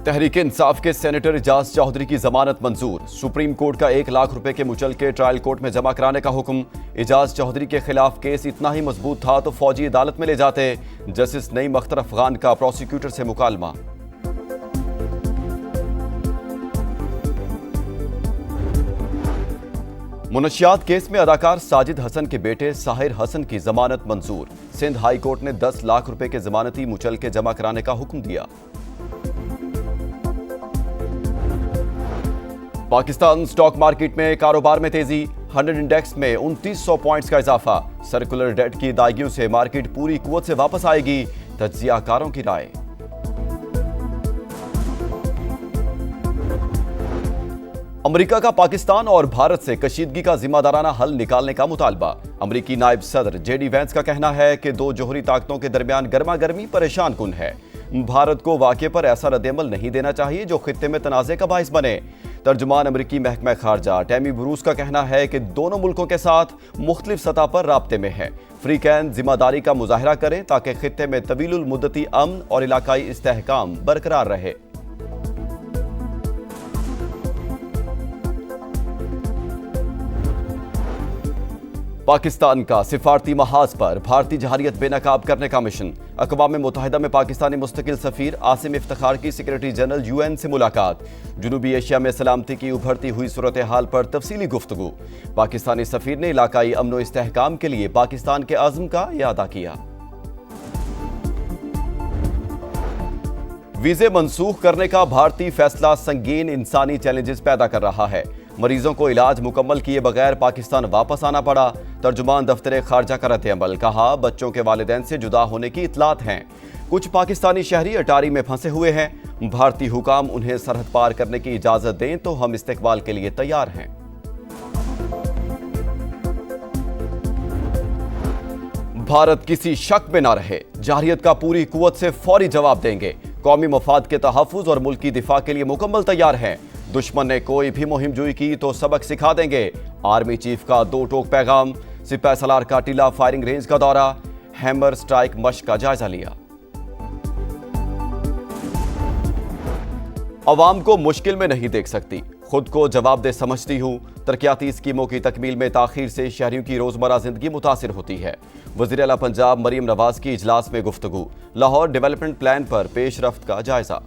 तहरीक इंसाफ के सेनेटर एजाज चौधरी की जमानत मंजूर। सुप्रीम कोर्ट का 1 लाख रुपए के मुचलके ट्रायल कोर्ट में जमा कराने का हुक्म। एजाज चौधरी के खिलाफ केस इतना ही मजबूत था तो फौजी अदालत में ले जाते। जस्टिस नईम अख्तर अफगान का प्रोसिक्यूटर से मुकालमा। मुनशियात केस में अदाकार साजिद हसन के बेटे साहिर हसन की जमानत मंजूर। सिंध हाई कोर्ट ने 10 लाख रुपए के जमानती मुचलके जमा कराने का हुक्म दिया। पाकिस्तान स्टॉक मार्केट में कारोबार में तेजी। 100 इंडेक्स में 2900 पॉइंट्स का इजाफा। सर्कुलर डेट की अदायगियों से मार्केट पूरी कुव्वत से वापस आएगी, तज्जियाकारों की राय। अमेरिका का पाकिस्तान और भारत से कशीदगी का जिम्मेदाराना हल निकालने का मुतालबा। अमेरिकी नायब सदर जेडी वैंस का कहना है कि दो जोहरी ताकतों के दरमियान गर्मा गर्मी परेशान कुन है। भारत को वाक़े पर ऐसा रद्द-ए-अमल नहीं देना चाहिए जो खित्ते में तनाज़े का बाइस बने। तर्जुमान अमेरिकी महकमा खारजा टैमी ब्रूस का कहना है कि दोनों मुल्कों के साथ मुख्तलिफ सतह पर राब्ते में है। फ्रीकैन जिम्मेदारी का मुजाहरा करें ताकि खित्ते में तवीलुल मुद्दती अमन और इलाकाई इस्तेहकाम बरकरार रहे। पाकिस्तान का सिफारती महाज पर भारतीय जहारियत बेनकाब करने का मिशन। अक़वाम मुत्तहिदा में पाकिस्तानी मुस्तकिल सफ़ीर आसिम इफ्तिखार की सेक्रेटरी जनरल UN से मुलाकात। जनूबी एशिया में सलामती की उभरती हुई सूरत हाल पर तफसीली गुफ्तगू। पाकिस्तानी सफ़ीर ने इलाकाई अमन व इस्तेहकाम के लिए पाकिस्तान के आज़म का इयादा किया। वीज़े मनसूख करने का भारतीय फैसला संगीन इंसानी चैलेंजेस पैदा कर रहा है। मरीजों को इलाज मुकम्मल किए बगैर पाकिस्तान वापस आना पड़ा। तर्जुमान दफ्तर खारजा का रद्द-ए-अमल। कहा, बच्चों के वालिदैन से जुदा होने की इतलात हैं। कुछ पाकिस्तानी शहरी अटारी में फंसे हुए हैं। भारतीय हुकाम उन्हें सरहद पार करने की इजाजत दें तो हम इस्तिकबाल के लिए तैयार हैं। भारत किसी शक में न रहे, जहारियत का पूरी कुव्वत से फौरी जवाब देंगे। कौमी मफाद के तहफ़्फ़ुज़ और मुल्की दिफा के लिए मुकम्मल तैयार हैं। दुश्मन ने कोई भी मुहिम जुई की तो सबक सिखा देंगे। आर्मी चीफ का 2 टोक पैगाम। सिपाही सलार का टीला फायरिंग रेंज का दौरा। हैमर स्ट्राइक मश्क का जायजा लिया। अवाम को मुश्किल में नहीं देख सकती, खुद को जवाबदेह समझती हूँ। तरक्याती स्कीमों की तकमील में ताखीर से शहरियों की रोजमर्रा जिंदगी मुतासिर होती है। वज़ीर आला पंजाब मरीम नवाज की इजलास में गुफ्तगू। लाहौर डेवलपमेंट प्लान पर पेशरफ्त का जायजा।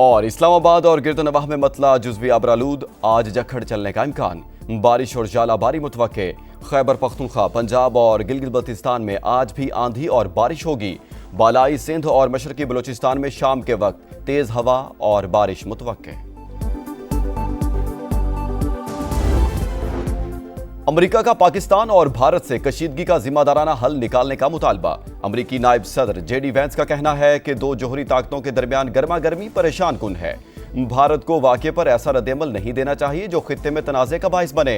और इस्लामाबाद और गिरदनवाह में मतला जुज़वी अबरालूद। आज जखड़ चलने का इम्कान। बारिश और जालाबारी मुतवक्के। खैबर पख्तूनख्वा, पंजाब और गिलगित बल्तिस्तान में आज भी आंधी और बारिश होगी। बालाई सिंध और मशरकी बलूचिस्तान में शाम के वक्त तेज हवा और बारिश मुतवक्के। अमेरिका का पाकिस्तान और भारत से कशीदगी का जिम्मेदाराना हल निकालने का मुतालबा। अमेरिकी नायब सदर जेडी वैंस का कहना है कि दो जोहरी ताकतों के दरमियान गर्मा गर्मी परेशान कुन है। भारत को वाक़े पर ऐसा रद्द-ए-अमल नहीं देना चाहिए जो खित्ते में तनाज़े का बाइस बने।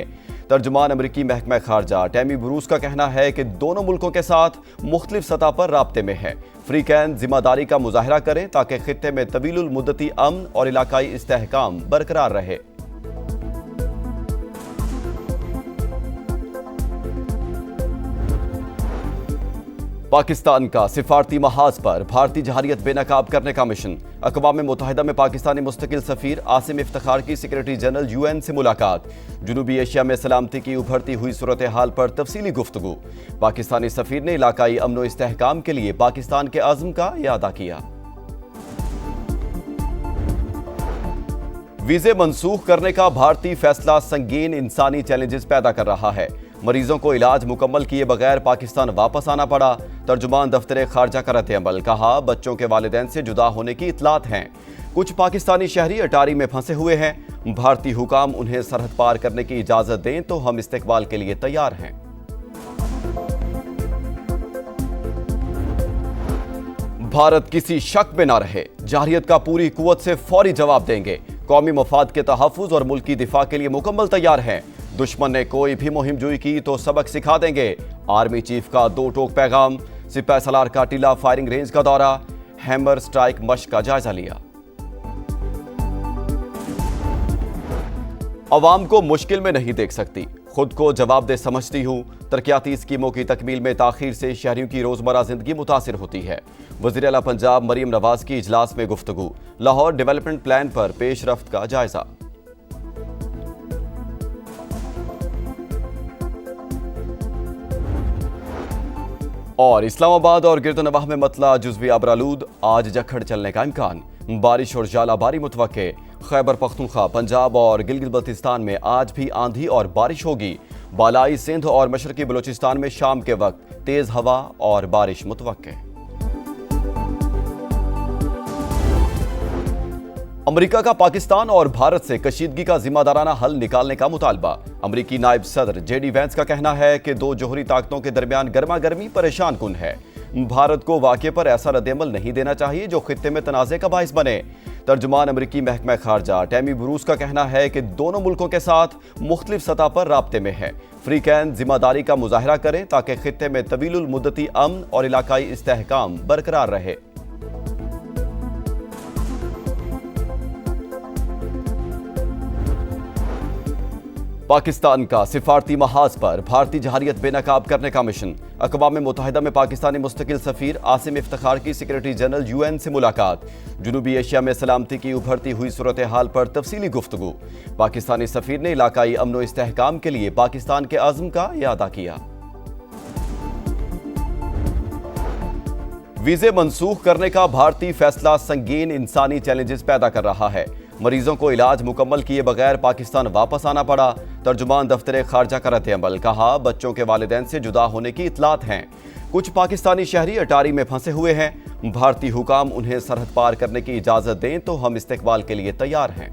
तर्जुमान अमेरिकी महकमा खारजा टैमी ब्रूस का कहना है कि दोनों मुल्कों के साथ मुख्तलिफ सतह पर राब्ते में है। फ्रीकैन जिम्मेदारी का मुजाहरा करें ताकि खित्ते में तवीलुल मुद्दती अमन और इलाकाई इस्तेहकाम बरकरार रहे। पाकिस्तान का सिफारती महाज पर भारतीय जहारियत बेनकाब करने का मिशन। अक़वाम मुत्तहिदा में पाकिस्तानी मुस्तकिल सफ़ीर आसिम इफ्तिखार की सेक्रेटरी जनरल UN से मुलाकात। जनूबी एशिया में सलामती की उभरती हुई सूरत हाल पर तफसीली गुफ्तगू। पाकिस्तानी सफ़ीर ने इलाकाई अमन व इस्तेहकाम के लिए पाकिस्तान के आज़म का इयादा किया। वीज़े मनसूख करने का भारतीय फैसला संगीन इंसानी चैलेंजेस पैदा कर रहा है। मरीजों को इलाज मुकम्मल किए बगैर पाकिस्तान वापस आना पड़ा। तर्जुमान दफ्तर खारजा का रद्द-ए-अमल। कहा, बच्चों के वालिदैन से जुदा होने की इतलात हैं। कुछ पाकिस्तानी शहरी अटारी में फंसे हुए हैं। भारतीय हुकाम उन्हें सरहद पार करने की इजाजत दें तो हम इस्तिकबाल के लिए तैयार हैं। भारत किसी शक में न रहे, जहारियत का पूरी कुव्वत से फौरी जवाब देंगे। कौमी मफाद के तहफ़्फ़ुज़ और मुल्की दिफा के लिए मुकम्मल तैयार हैं। दुश्मन ने कोई भी मुहिम जुई की तो सबक सिखा देंगे। आर्मी चीफ का 2 टोक पैगाम। सिपाही सलार का टीला फायरिंग रेंज का दौरा। हैमर स्ट्राइक मश्क का जायजा लिया। عوام کو مشکل میں نہیں دیکھ سکتی، خود کو جواب دہ سمجھتی ہوں۔ ترقیاتی اسکیموں کی تکمیل میں تاخیر سے شہریوں کی روزمرہ زندگی متاثر ہوتی ہے۔ وزیر اعلیٰ پنجاب مریم نواز کی اجلاس میں گفتگو، لاہور ڈیولپمنٹ پلان پر پیش رفت کا جائزہ۔ اور اسلام آباد اور گردنواہ میں مطلع جزوی ابرآلود، آج جھکڑ چلنے کا امکان، بارش اور ژالہ باری متوقع۔ خیبر پختونخوا، پنجاب اور گلگت بلتستان میں آج بھی آندھی اور بارش ہوگی۔ بالائی سندھ اور مشرقی بلوچستان میں شام کے وقت تیز ہوا اور بارش متوقع۔ امریکہ کا پاکستان اور بھارت سے کشیدگی کا ذمہ دارانہ حل نکالنے کا مطالبہ۔ امریکی نائب صدر جے ڈی وینس کا کہنا ہے کہ دو جوہری طاقتوں کے درمیان گرما گرمی پریشان کن ہے۔ بھارت کو واقعے پر ایسا رد عمل نہیں دینا چاہیے جو خطے میں تنازع کا باعث بنے۔ ترجمان امریکی محکمہ خارجہ ٹیمی بروس کا کہنا ہے کہ دونوں ملکوں کے ساتھ مختلف سطح پر رابطے میں ہے۔ فریقین ذمہ داری کا مظاہرہ کریں تاکہ خطے میں طویل المدتی امن اور علاقائی استحکام برقرار رہے۔ پاکستان کا سفارتی محاذ پر بھارتی جہریت بے نقاب کرنے کا مشن۔ اقوام متحدہ میں پاکستانی مستقل سفیر عاصم افتخار کی سیکریٹری جنرل یو این سے ملاقات۔ جنوبی ایشیا میں سلامتی کی ابھرتی ہوئی صورتحال پر تفصیلی گفتگو۔ پاکستانی سفیر نے علاقائی امن و استحکام کے لیے پاکستان کے عزم کا اعادہ کیا۔ ویزے منسوخ کرنے کا بھارتی فیصلہ سنگین انسانی چیلنجز پیدا کر رہا ہے۔ مریضوں کو علاج مکمل کیے بغیر پاکستان واپس آنا پڑا۔ ترجمان دفتر خارجہ کا رد عمل، کہا بچوں کے والدین سے جدا ہونے کی اطلاعات ہیں۔ کچھ پاکستانی شہری اٹاری میں پھنسے ہوئے ہیں۔ بھارتی حکام انہیں سرحد پار کرنے کی اجازت دیں تو ہم استقبال کے لیے تیار ہیں۔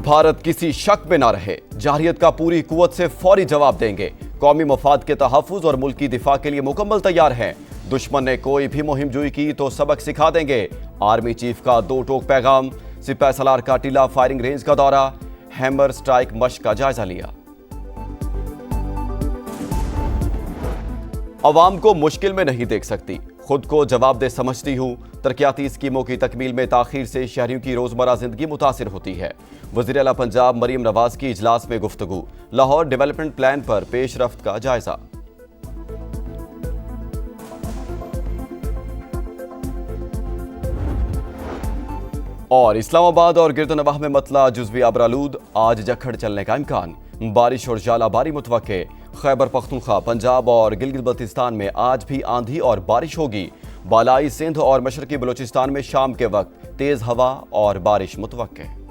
بھارت کسی شک میں نہ رہے، جارحیت کا پوری قوت سے فوری جواب دیں گے۔ قومی مفاد کے تحفظ اور ملکی دفاع کے لیے مکمل تیار ہیں۔ دشمن نے کوئی بھی مہم جوئی کی تو سبق سکھا دیں گے۔ آرمی چیف کا دو ٹوک پیغام۔ سپہ سالار کا ٹیلا فائرنگ رینج کا دورہ، ہیمر سٹرائک مشق کا جائزہ لیا۔ عوام کو مشکل میں نہیں دیکھ سکتی، خود کو جواب دہ سمجھتی ہوں۔ ترقیاتی اسکیموں کی تکمیل میں تاخیر سے شہریوں کی روزمرہ زندگی متاثر ہوتی ہے۔ وزیر اعلیٰ پنجاب مریم نواز کی اجلاس میں گفتگو، لاہور ڈیولپمنٹ پلان پر پیش رفت کا جائزہ۔ اور اسلام آباد اور گردنواہ میں مطلع جزوی ابرآلود، آج جھکڑ چلنے کا امکان، بارش اور ژالہ باری متوقع۔ خیبر پختونخوا، پنجاب اور گلگت بلتستان میں آج بھی آندھی اور بارش ہوگی۔ بالائی سندھ اور مشرقی بلوچستان میں شام کے وقت تیز ہوا اور بارش متوقع۔